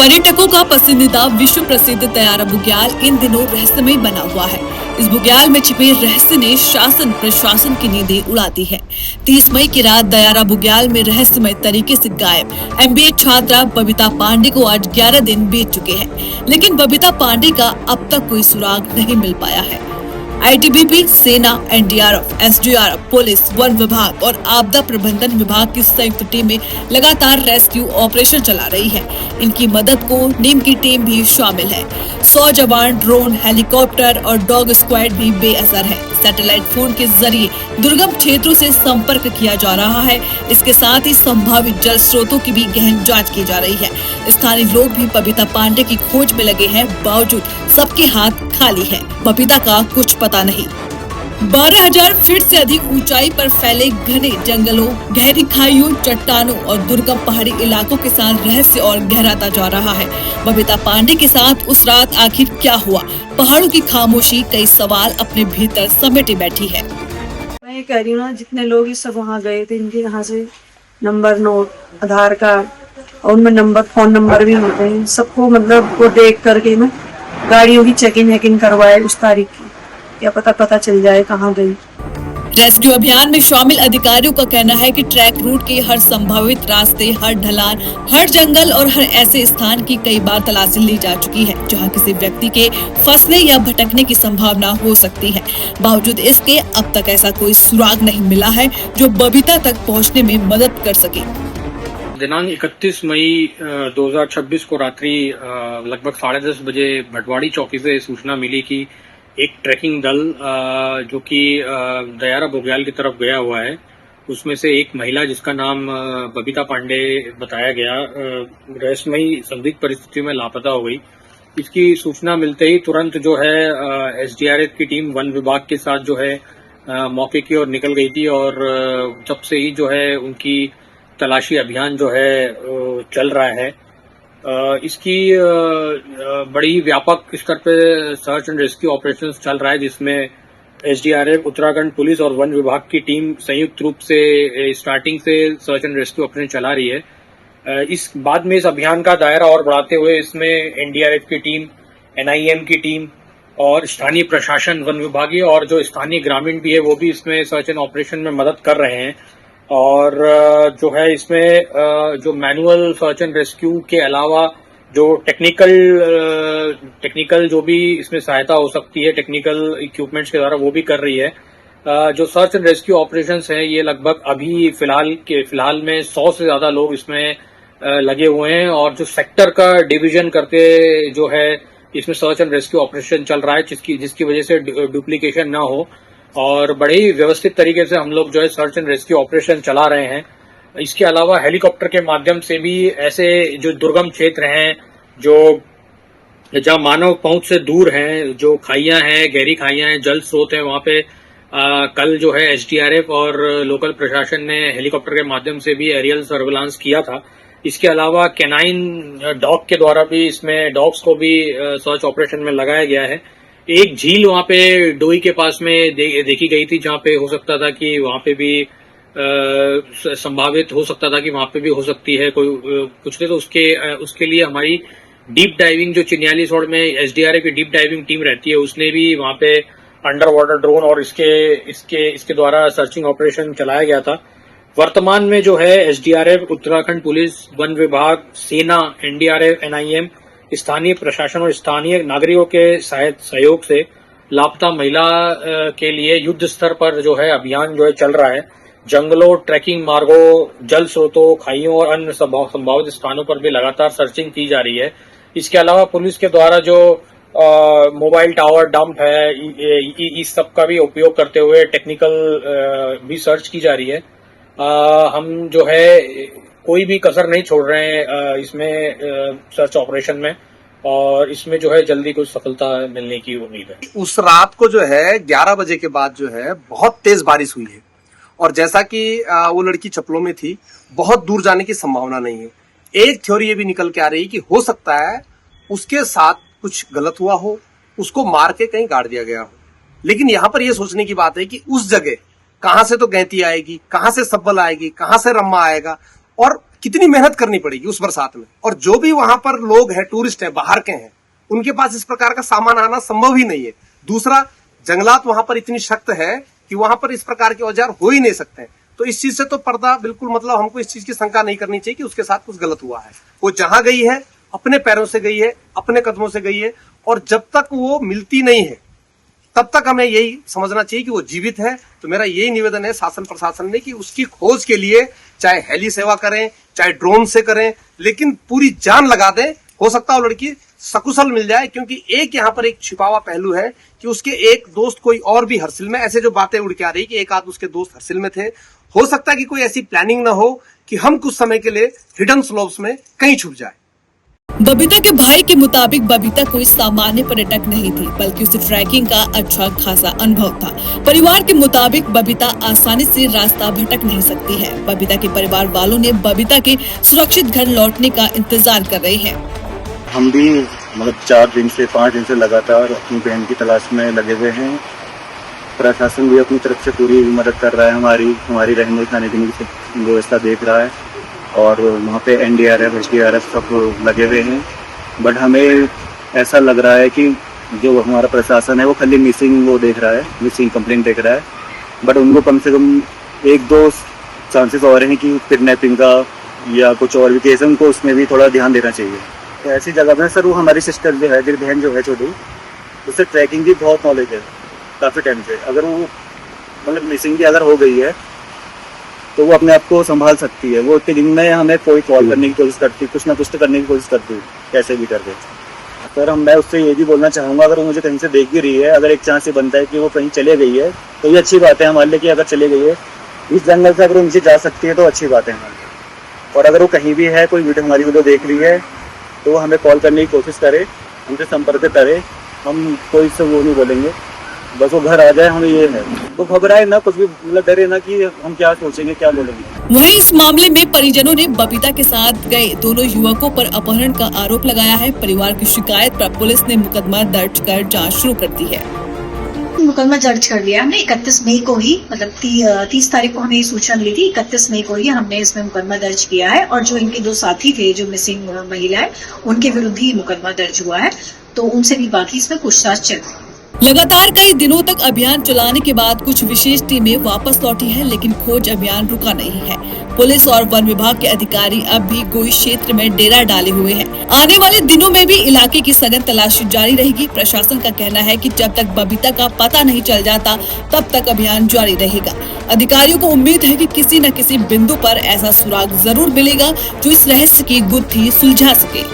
पर्यटकों का पसंदीदा विश्व प्रसिद्ध दयारा बुग्याल इन दिनों रहस्यमय बना हुआ है। इस बुग्याल में छिपे रहस्य ने शासन प्रशासन की नींदें उड़ा दी है। 30 मई की रात दयारा बुग्याल में रहस्यमय तरीके से गायब MBA छात्रा बबीता पांडे को आज 11 दिन बीत चुके हैं, लेकिन बबीता पांडे का अब तक कोई सुराग नहीं मिल पाया है। ITBP, सेना, NDRF, SDRF, पुलिस, वन विभाग और आपदा प्रबंधन विभाग की संयुक्त टीमें लगातार रेस्क्यू ऑपरेशन चला रही है। इनकी मदद को नीम की टीम भी शामिल है। 100 जवान, ड्रोन, हेलीकॉप्टर और डॉग स्क्वाड भी बेअसर है। सैटेलाइट फोन के जरिए दुर्गम क्षेत्रों से संपर्क किया जा रहा है। इसके साथ ही संभावित जल स्रोतों की भी गहन जांच की जा रही है। स्थानीय लोग भी बबीता पांडे की खोज में लगे हैं, बावजूद सबके हाथ खाली है। बबीता का कुछ पता नहीं। 12,000 फीट से अधिक ऊंचाई पर फैले घने जंगलों, गहरी खाइयों, चट्टानों और दुर्गम पहाड़ी इलाकों के साथ रहस्य और गहराता जा रहा है। बबीता पांडे के साथ उस रात आखिर क्या हुआ? पहाड़ों की खामोशी कई सवाल अपने भीतर समेटे बैठी है। मैं ये कह रही हूँ ना, जितने लोग ये सब वहाँ गए थे, इनके यहाँ से नंबर नोट, आधार कार्ड और उनमें नंबर, फोन नंबर भी होते हैं। सबको मतलब वो देख करके मैं गाड़ियों की चेकिंग हैकिंग करवाए उस तारीख की, क्या पता चल जाए कहाँ गई। रेस्क्यू अभियान में शामिल अधिकारियों का कहना है कि ट्रैक रूट के हर संभावित रास्ते, हर ढलान, हर जंगल और हर ऐसे स्थान की कई बार तलाशी ली जा चुकी है जहां किसी व्यक्ति के फंसने या भटकने की संभावना हो सकती है। बावजूद इसके अब तक ऐसा कोई सुराग नहीं मिला है जो बबीता तक पहुंचने में मदद कर सके। दिनांक 31 मई 2026 को रात्रि लगभग 10:30 बजे भटवाड़ी चौकी से सूचना मिली कि एक ट्रैकिंग दल जो कि दयारा बुग्याल की तरफ गया हुआ है, उसमें से एक महिला जिसका नाम बबीता पांडे बताया गया, रहस्यमयी संदिग्ध परिस्थिति में लापता हो गई। इसकी सूचना मिलते ही तुरंत जो है SDRF की टीम वन विभाग के साथ जो है मौके की ओर निकल गई थी और जब से ही जो है उनकी तलाशी अभियान जो है चल रहा है। इसकी बड़ी व्यापक स्तर पे सर्च एंड रेस्क्यू ऑपरेशंस चल रहा है, जिसमें SDRF, उत्तराखंड पुलिस और वन विभाग की टीम संयुक्त रूप से स्टार्टिंग से सर्च एंड रेस्क्यू ऑपरेशन चला रही है। इस बाद में इस अभियान का दायरा और बढ़ाते हुए इसमें NDRF की टीम, NIM की टीम और स्थानीय प्रशासन, वन विभागीय और जो स्थानीय ग्रामीण भी है वो भी इसमें सर्च एंड ऑपरेशन में मदद कर रहे हैं। और जो है इसमें जो मैनुअल सर्च एंड रेस्क्यू के अलावा जो टेक्निकल जो भी इसमें सहायता हो सकती है टेक्निकल इक्विपमेंट्स के द्वारा, वो भी कर रही है। जो सर्च एंड रेस्क्यू ऑपरेशंस हैं ये लगभग अभी फिलहाल में 100 से ज्यादा लोग इसमें लगे हुए हैं और जो सेक्टर का डिवीजन करके जो है इसमें सर्च एंड रेस्क्यू ऑपरेशन चल रहा है, जिसकी वजह से डुप्लीकेशन ना हो और बड़े ही व्यवस्थित तरीके से हम लोग जो है सर्च एंड रेस्क्यू ऑपरेशन चला रहे हैं। इसके अलावा हेलीकॉप्टर के माध्यम से भी ऐसे जो दुर्गम क्षेत्र हैं, जो जहां मानव पहुंच से दूर हैं, जो खाइयां हैं, गहरी खाइयां हैं, जल स्रोत हैं, वहां पे कल जो है SDRF और लोकल प्रशासन ने हेलीकॉप्टर के माध्यम से भी एरियल सर्विलांस किया था। इसके अलावा कैनाइन डॉग के द्वारा भी इसमें डॉग्स को भी सर्च ऑपरेशन में लगाया गया है। एक झील वहां पे डोई के पास में देखी गई थी, जहां पे हो सकता था कि वहां पे भी संभावित हो सकता था कि वहां पे भी हो सकती है कोई कुछ। तो उसके लिए हमारी डीप डाइविंग जो चिन्यालीसोड़ में SDRF की डीप डाइविंग टीम रहती है, उसने भी वहां पे अंडर वाटर ड्रोन और इसके द्वारा सर्चिंग ऑपरेशन चलाया गया था। वर्तमान में जो है SDRF, उत्तराखंड पुलिस, वन विभाग, सेना, NDRF, NIM, स्थानीय प्रशासन और स्थानीय नागरिकों के सहयोग से लापता महिला के लिए युद्ध स्तर पर जो है अभियान जो है चल रहा है। जंगलों, ट्रैकिंग मार्गों, जल स्रोतों, खाइयों और अन्य संभावित स्थानों पर भी लगातार सर्चिंग की जा रही है। इसके अलावा पुलिस के द्वारा जो मोबाइल टावर डंप है, इस सब का भी उपयोग करते हुए टेक्निकल भी सर्च की जा रही है। हम जो है कोई भी कसर नहीं छोड़ रहे हैं इसमें सर्च ऑपरेशन में और इसमें जो है जल्दी कुछ सफलता मिलने की उम्मीद है। उस रात को जो है 11 बजे के बाद जो है बहुत तेज बारिश हुई है और जैसा कि वो लड़की चप्पलों में थी, बहुत दूर जाने की संभावना नहीं है। एक थ्योरी ये भी निकल के आ रही है कि हो सकता है उसके साथ कुछ गलत हुआ हो, उसको मार के कहीं गाड़ दिया गया हो। लेकिन यहाँ पर यह सोचने की बात है कि उस जगह कहां से तो गैंती आएगी, कहां से सब्बल आएगी, कहां से रम्मा आएगा और कितनी मेहनत करनी पड़ेगी उस बरसात में। और जो भी वहां पर लोग हैं, टूरिस्ट हैं, बाहर के हैं, उनके पास इस प्रकार का सामान आना संभव ही नहीं है। दूसरा, जंगलात वहां पर इतनी सख्त है कि वहां पर इस प्रकार के औजार हो ही नहीं सकते। तो इस चीज से तो पर्दा बिल्कुल, मतलब हमको इस चीज की शंका नहीं करनी चाहिए कि उसके साथ कुछ गलत हुआ है। वो जहां गई है अपने पैरों से गई है, अपने कदमों से गई है, और जब तक वो मिलती नहीं है तब तक हमें यही समझना चाहिए कि वो जीवित है। तो मेरा यही निवेदन है शासन प्रशासन ने कि उसकी खोज के लिए चाहे हेली सेवा करें, चाहे ड्रोन से करें, लेकिन पूरी जान लगा दें। हो सकता है वो लड़की सकुशल मिल जाए, क्योंकि एक यहाँ पर एक छिपावा पहलू है कि उसके एक दोस्त कोई और भी हरसिल में, ऐसे जो बातें उड़ के आ रही कि एक आध उसके दोस्त हरसिल में थे। हो सकता है कि कोई ऐसी प्लानिंग ना हो कि हम कुछ समय के लिए हिडन स्लोप्स में कहीं छुप जाए। बबीता के भाई के मुताबिक बबीता कोई सामान्य पर्यटक नहीं थी, बल्कि उसे ट्रैकिंग का अच्छा खासा अनुभव था। परिवार के मुताबिक बबीता आसानी से रास्ता भटक नहीं सकती है। बबीता के परिवार वालों ने बबीता के सुरक्षित घर लौटने का इंतजार कर रहे हैं। हम भी मतलब 4 दिन से 5 दिन से लगातार अपनी बहन की तलाश में लगे हुए हैं। प्रशासन भी अपनी तरफ से पूरी मदद कर रहा है, हमारी रहने खाने पीने की व्यवस्था देख रहा है, और वहाँ पे NDRF SDRF सब लगे हुए हैं। बट हमें ऐसा लग रहा है कि जो हमारा प्रशासन है वो खाली मिसिंग वो देख रहा है, मिसिंग कंप्लेंट देख रहा है। बट उनको कम से कम 1-2 चांसेस और हैं कि किडनैपिंग का या कुछ और भी केस है, उनको उसमें भी थोड़ा ध्यान देना चाहिए। तो ऐसी जगह में सर वो हमारी सिस्टर जो है, बहन जो है छोटी, उससे ट्रैकिंग की बहुत नॉलेज है काफ़ी टाइम से। अगर वो मतलब मिसिंग भी अगर हो गई है तो वो अपने आप को संभाल सकती है। वो इतने दिन में हमें कोई कॉल करने की कोशिश करती है, कुछ ना कुछ तो करने की कोशिश करती है, कैसे भी करके। सर मैं उससे ये भी बोलना चाहूँगा, अगर वो मुझे कहीं से देख भी रही है, अगर एक चांस से बनता है कि वो कहीं चले गई है तो ये अच्छी बात है हमारे लिए कि अगर चले गई है इस जंगल से, अगर वो नीचे जा सकती है तो अच्छी बात है हमारे लिए। और अगर वो कहीं भी है, कोई वीडियो हमारी वीडियो देख रही है, तो वो हमें कॉल करने की कोशिश करे, हमसे संपर्क करे। हम कोई से वो नहीं बोलेंगे, बस वो घर आ जाए, हमें ये है। वो घबराए ना, कुछ भी मतलब डरे ना कि हम क्या सोचेंगे, क्या बोलेंगे। वहीं इस मामले में परिजनों ने बबीता के साथ गए दोनों युवकों पर अपहरण का आरोप लगाया है। परिवार की शिकायत पर पुलिस ने मुकदमा दर्ज कर जांच शुरू कर दी है। मुकदमा दर्ज कर लिया हमने 31 मई को ही, मतलब 30 तारीख को हमें ये सूचना मिली थी। 31 मई को ही हमने इसमें मुकदमा दर्ज किया है, और जो इनके 2 साथी थे जो मिसिंग महिला है, उनके विरुद्ध ही मुकदमा दर्ज हुआ है। तो उनसे भी बाकी इसमें पूछताछ चल रही है। लगातार कई दिनों तक अभियान चलाने के बाद कुछ विशेष टीमें वापस लौटी हैं, लेकिन खोज अभियान रुका नहीं है। पुलिस और वन विभाग के अधिकारी अब भी गोई क्षेत्र में डेरा डाले हुए हैं। आने वाले दिनों में भी इलाके की सघन तलाशी जारी रहेगी। प्रशासन का कहना है कि जब तक बबीता का पता नहीं चल जाता तब तक अभियान जारी रहेगा। अधिकारियों को उम्मीद है कि किसी न किसी बिंदु पर ऐसा सुराग जरूर मिलेगा जो इस रहस्य की गुत्थी सुलझा सके।